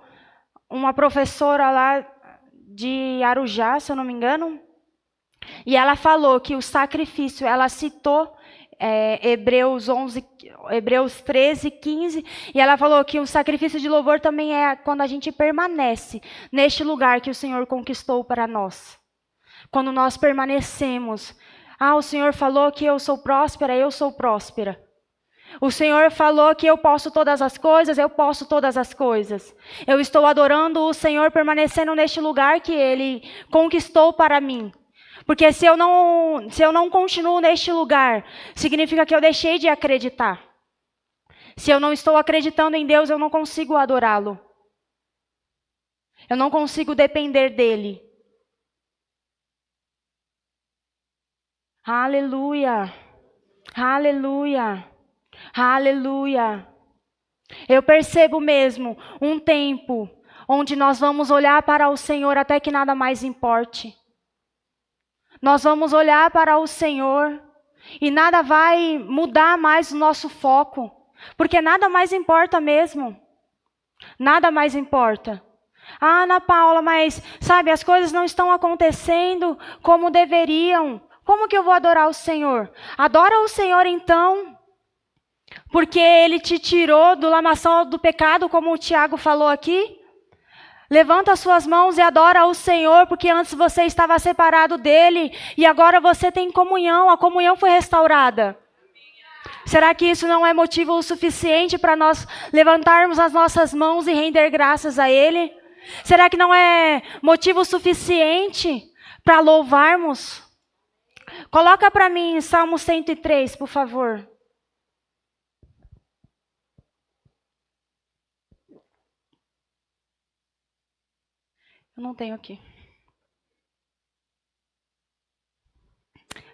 Speaker 1: uma professora lá de Arujá, se eu não me engano, e ela falou que o sacrifício, ela citou Hebreus 13, 15, e ela falou que o sacrifício de louvor também é quando a gente permanece neste lugar que o Senhor conquistou para nós. Quando nós permanecemos. O Senhor falou que eu sou próspera, eu sou próspera. O Senhor falou que eu posso todas as coisas, eu posso todas as coisas. Eu estou adorando o Senhor permanecendo neste lugar que Ele conquistou para mim. Porque se eu não continuo neste lugar, significa que eu deixei de acreditar. Se eu não estou acreditando em Deus, eu não consigo adorá-lo. Eu não consigo depender dEle. Aleluia. Aleluia. Aleluia. Eu percebo mesmo um tempo onde nós vamos olhar para o Senhor até que nada mais importe. Nós vamos olhar para o Senhor e nada vai mudar mais o nosso foco, porque nada mais importa mesmo. Nada mais importa. Ah, Ana Paula, mas sabe, as coisas não estão acontecendo como deveriam. Como que eu vou adorar o Senhor? Adora o Senhor então, porque Ele te tirou do lamaçal do pecado, como o Tiago falou aqui. Levanta as suas mãos e adora o Senhor, porque antes você estava separado dEle e agora você tem comunhão, a comunhão foi restaurada. Será que isso não é motivo o suficiente para nós levantarmos as nossas mãos e render graças a Ele? Será que não é motivo suficiente para louvarmos? Coloca para mim Salmo 103, por favor. Eu não tenho aqui.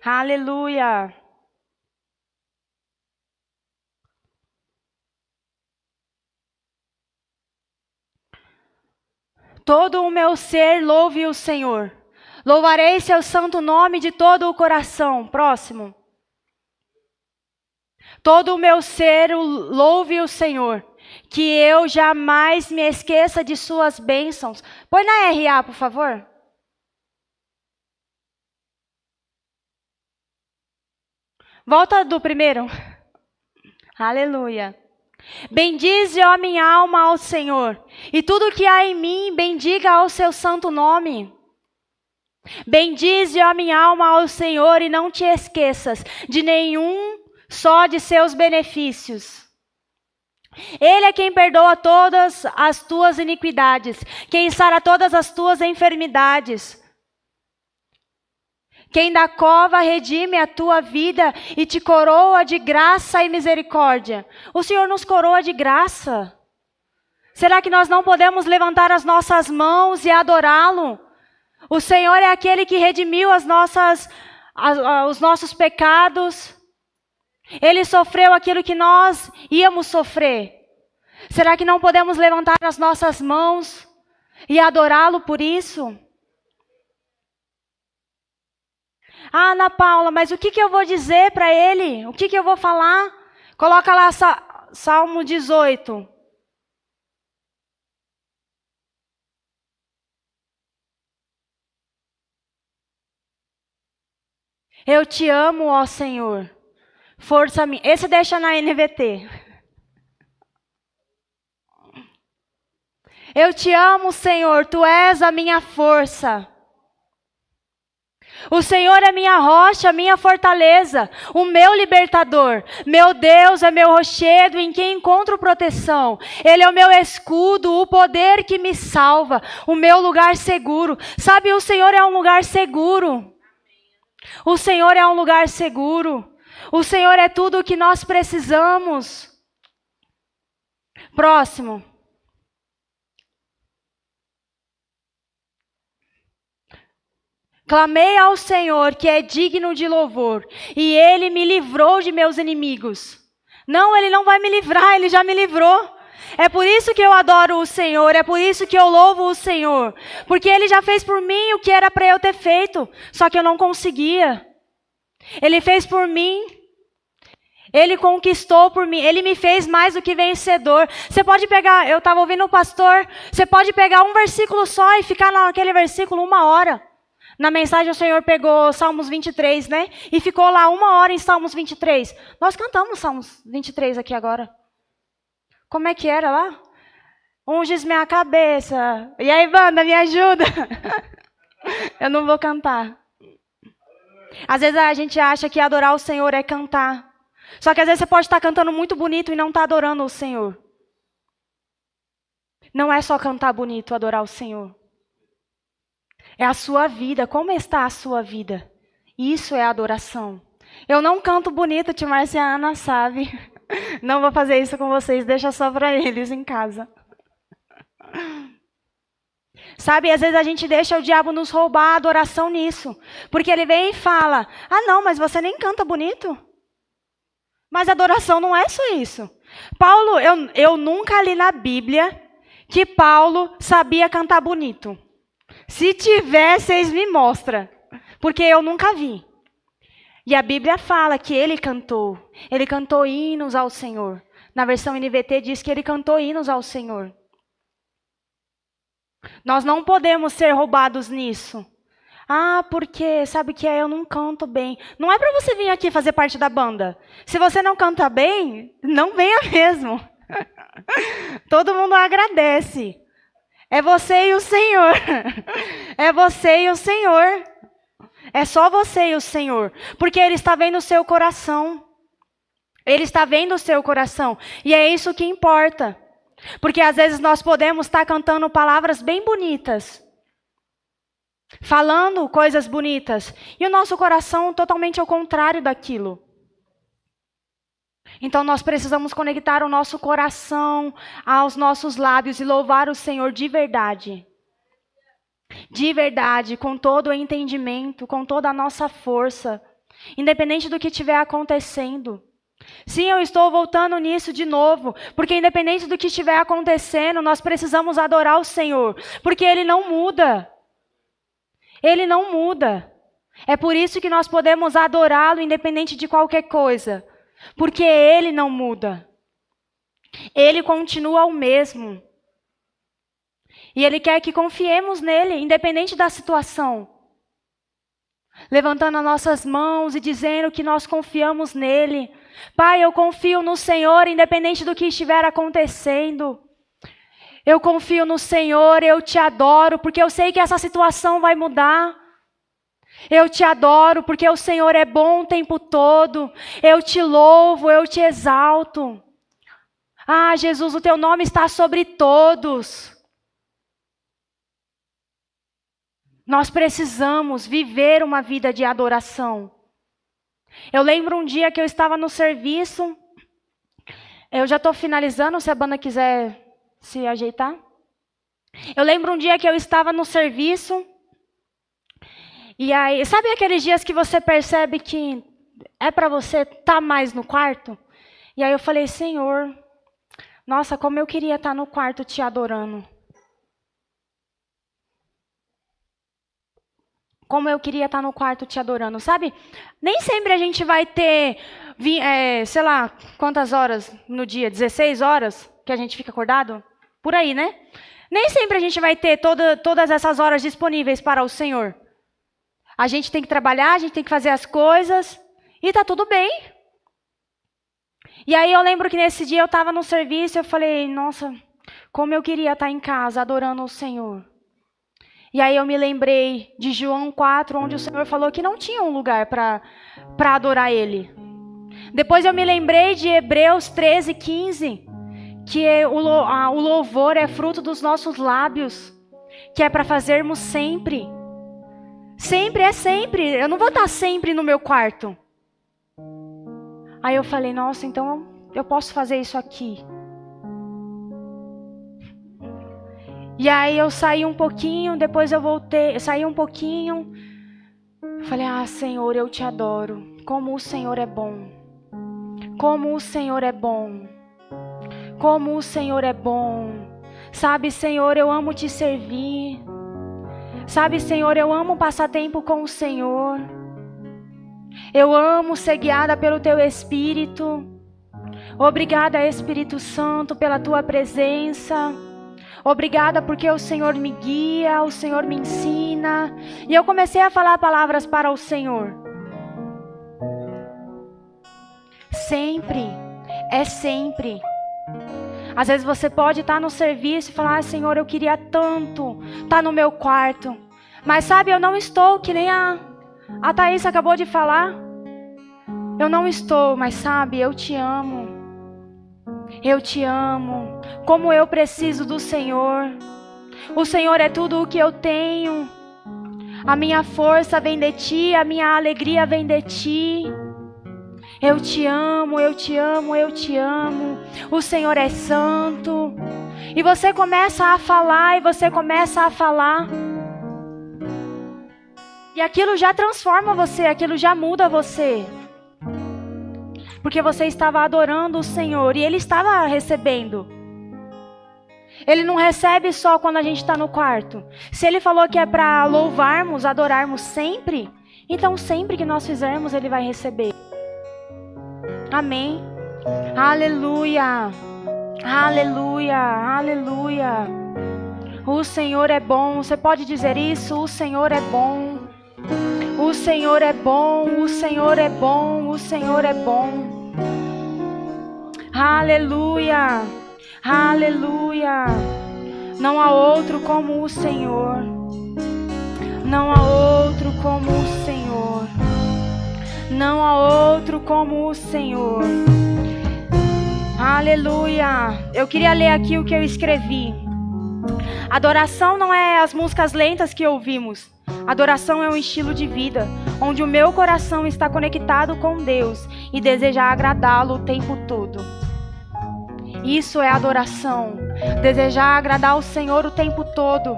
Speaker 1: Aleluia. Todo o meu ser louve o Senhor. Louvarei seu santo nome de todo o coração. Próximo. Todo o meu ser louve o Senhor. Que eu jamais me esqueça de suas bênçãos. Põe na RA, por favor. Volta do primeiro. Aleluia. Bendize, ó minha alma, ao Senhor, e tudo que há em mim, bendiga ao seu santo nome. Bendize, ó minha alma, ao Senhor, e não te esqueças de nenhum só de seus benefícios. Ele é quem perdoa todas as tuas iniquidades, quem sara todas as tuas enfermidades. Quem da cova redime a tua vida e te coroa de graça e misericórdia. O Senhor nos coroa de graça. Será que nós não podemos levantar as nossas mãos e adorá-lo? O Senhor é aquele que redimiu os nossos pecados. Ele sofreu aquilo que nós íamos sofrer. Será que não podemos levantar as nossas mãos e adorá-lo por isso? Ah, Ana Paula, mas o que eu vou dizer para ele? O que eu vou falar? Coloca lá Salmo 18. Eu te amo, ó Senhor. Força minha. Esse deixa na NVT. Eu te amo, Senhor. Tu és a minha força. O Senhor é minha rocha, minha fortaleza, o meu libertador. Meu Deus é meu rochedo em quem encontro proteção. Ele é o meu escudo, o poder que me salva, o meu lugar seguro. Sabe, o Senhor é um lugar seguro. O Senhor é um lugar seguro. O Senhor é tudo o que nós precisamos. Próximo. Clamei ao Senhor, que é digno de louvor, e Ele me livrou de meus inimigos. Não, Ele não vai me livrar, Ele já me livrou. É por isso que eu adoro o Senhor, é por isso que eu louvo o Senhor. Porque Ele já fez por mim o que era para eu ter feito, só que eu não conseguia. Ele fez por mim, Ele conquistou por mim, Ele me fez mais do que vencedor. Você pode pegar, eu estava ouvindo o pastor, você pode pegar um versículo só e ficar naquele versículo 1 hora. Na mensagem o Senhor pegou Salmos 23, né? E ficou lá 1 hora em Salmos 23. Nós cantamos Salmos 23 aqui agora. Como é que era lá? Unges minha cabeça. E aí, banda, me ajuda. Eu não vou cantar. Às vezes a gente acha que adorar o Senhor é cantar. Só que às vezes você pode estar cantando muito bonito e não estar adorando o Senhor. Não é só cantar bonito, adorar o Senhor. É a sua vida. Como está a sua vida? Isso é adoração. Eu não canto bonito, tia Márcia e a Ana sabe. Não vou fazer isso com vocês, deixa só para eles em casa. Sabe, às vezes a gente deixa o diabo nos roubar a adoração nisso. Porque ele vem e fala, ah não, mas você nem canta bonito. Mas adoração não é só isso. Paulo, eu nunca li na Bíblia que Paulo sabia cantar bonito. Se tiver, vocês me mostram. Porque eu nunca vi. E a Bíblia fala que ele cantou hinos ao Senhor. Na versão NVT diz que ele cantou hinos ao Senhor. Nós não podemos ser roubados nisso. Ah, porque sabe que eu não canto bem. Não é para você vir aqui fazer parte da banda. Se você não canta bem, não venha mesmo. Todo mundo agradece. É você e o Senhor. É você e o Senhor. É só você e o Senhor. Porque Ele está vendo o seu coração. Ele está vendo o seu coração. E é isso que importa. Porque às vezes nós podemos estar cantando palavras bem bonitas. Falando coisas bonitas. E o nosso coração totalmente ao contrário daquilo. Então nós precisamos conectar o nosso coração aos nossos lábios e louvar o Senhor de verdade. De verdade, com todo o entendimento, com toda a nossa força. Independente do que estiver acontecendo. Sim, eu estou voltando nisso de novo. Porque independente do que estiver acontecendo, nós precisamos adorar o Senhor. Porque Ele não muda. Ele não muda. É por isso que nós podemos adorá-lo independente de qualquer coisa. Porque Ele não muda. Ele continua o mesmo. E Ele quer que confiemos nele, independente da situação. Levantando as nossas mãos e dizendo que nós confiamos nele. Pai, eu confio no Senhor, independente do que estiver acontecendo. Eu confio no Senhor, eu te adoro, porque eu sei que essa situação vai mudar. Eu te adoro, porque o Senhor é bom o tempo todo. Eu te louvo, eu te exalto. Ah, Jesus, o teu nome está sobre todos. Nós precisamos viver uma vida de adoração. Eu lembro um dia que eu estava no serviço. Eu já estou finalizando, se a banda quiser se ajeitar. Eu lembro um dia que eu estava no serviço. E aí, sabe aqueles dias que você percebe que é para você estar mais no quarto? E aí eu falei, Senhor, nossa, como eu queria estar no quarto te adorando. Como eu queria estar no quarto te adorando, sabe? Nem sempre a gente vai ter, sei lá, quantas horas no dia? 16 horas que a gente fica acordado? Por aí, né? Nem sempre a gente vai ter todas essas horas disponíveis para o Senhor. A gente tem que trabalhar, a gente tem que fazer as coisas e está tudo bem. E aí eu lembro que nesse dia eu estava no serviço e eu falei, nossa, como eu queria estar em casa adorando o Senhor. E aí eu me lembrei de João 4, onde o Senhor falou que não tinha um lugar para adorar Ele. Depois eu me lembrei de Hebreus 13, 15, que o louvor é fruto dos nossos lábios, que é para fazermos sempre. Sempre é sempre. Eu não vou estar sempre no meu quarto. Aí eu falei, nossa, então eu posso fazer isso aqui. E aí eu saí um pouquinho, depois eu voltei, eu saí um pouquinho. Falei, Senhor, eu te adoro. Como o Senhor é bom. Como o Senhor é bom. Como o Senhor é bom. Sabe, Senhor, eu amo te servir. Sabe, Senhor, eu amo passar tempo com o Senhor. Eu amo ser guiada pelo Teu Espírito. Obrigada, Espírito Santo, pela Tua presença. Obrigada porque o Senhor me guia, o Senhor me ensina. E eu comecei a falar palavras para o Senhor. Sempre, é sempre. Às vezes você pode estar no serviço e falar, Senhor, eu queria tanto estar no meu quarto. Mas sabe, eu não estou, que nem a Thaís acabou de falar. Eu não estou, mas sabe, eu te amo. Eu te amo. Como eu preciso do Senhor. O Senhor é tudo o que eu tenho. A minha força vem de Ti, a minha alegria vem de Ti. Eu te amo, eu te amo, eu te amo. O Senhor é santo. E você começa a falar, e você começa a falar. E aquilo já transforma você, aquilo já muda você. Porque você estava adorando o Senhor e Ele estava recebendo. Ele não recebe só quando a gente está no quarto. Se Ele falou que é para louvarmos, adorarmos sempre, então sempre que nós fizermos, Ele vai receber. Amém. Aleluia. Aleluia. Aleluia. O Senhor é bom. Você pode dizer isso? O Senhor é bom. O Senhor é bom. O Senhor é bom. O Senhor é bom. Aleluia. Aleluia. Não há outro como o Senhor. Não há outro como o Senhor. Não há outro como o Senhor. Aleluia. Eu queria ler aqui o que eu escrevi. Adoração não é as músicas lentas que ouvimos. Adoração é um estilo de vida, onde o meu coração está conectado com Deus e deseja agradá-lo o tempo todo. Isso é adoração. Desejar agradar o Senhor o tempo todo.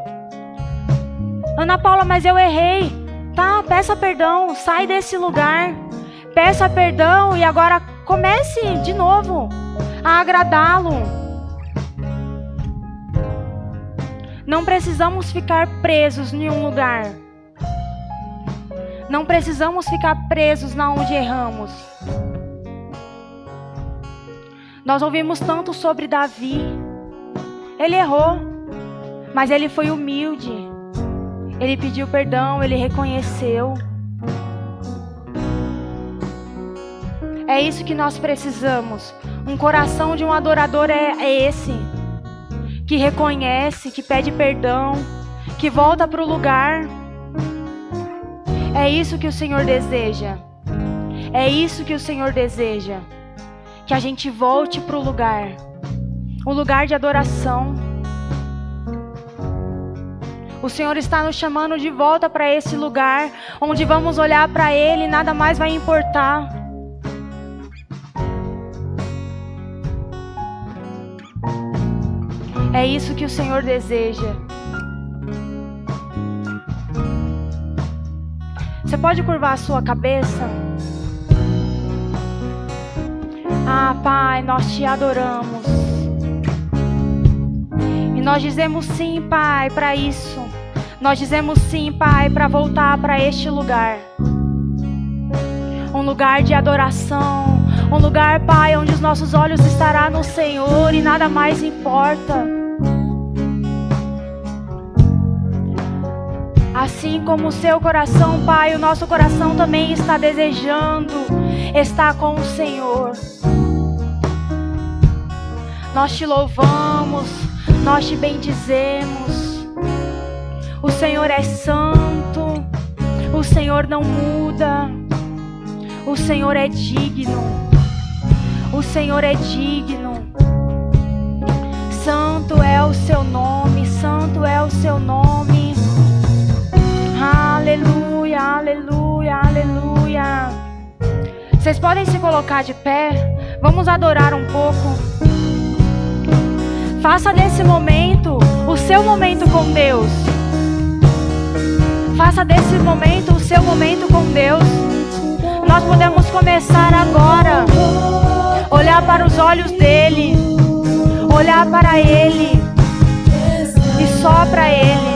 Speaker 1: Ana Paula, mas eu errei. Tá, peça perdão, sai desse lugar. Peça perdão e agora comece de novo a agradá-lo. Não precisamos ficar presos em um lugar. Não precisamos ficar presos na onde erramos. Nós ouvimos tanto sobre Davi. Ele errou, mas ele foi humilde. Ele pediu perdão, ele reconheceu. É isso que nós precisamos. Um coração de um adorador é esse. Que reconhece, que pede perdão, que volta para o lugar. É isso que o Senhor deseja. É isso que o Senhor deseja. Que a gente volte para o lugar de adoração. O Senhor está nos chamando de volta para esse lugar, onde vamos olhar para Ele e nada mais vai importar. É isso que o Senhor deseja. Você pode curvar a sua cabeça? Ah, Pai, nós te adoramos. E nós dizemos sim, Pai, para isso. Nós dizemos sim, Pai, para voltar para este lugar. Um lugar de adoração. Um lugar, Pai, onde os nossos olhos estarão no Senhor e nada mais importa. Assim como o seu coração, Pai, o nosso coração também está desejando estar com o Senhor. Nós te louvamos, nós te bendizemos. O Senhor é santo, o Senhor não muda, o Senhor é digno, o Senhor é digno. Santo é o seu nome, santo é o seu nome. Aleluia, aleluia, aleluia. Vocês podem se colocar de pé? Vamos adorar um pouco. Faça desse momento o seu momento com Deus. Faça desse momento o seu momento com Deus. Nós podemos começar agora. Olhar para os olhos dele. Olhar para Ele. E só para Ele.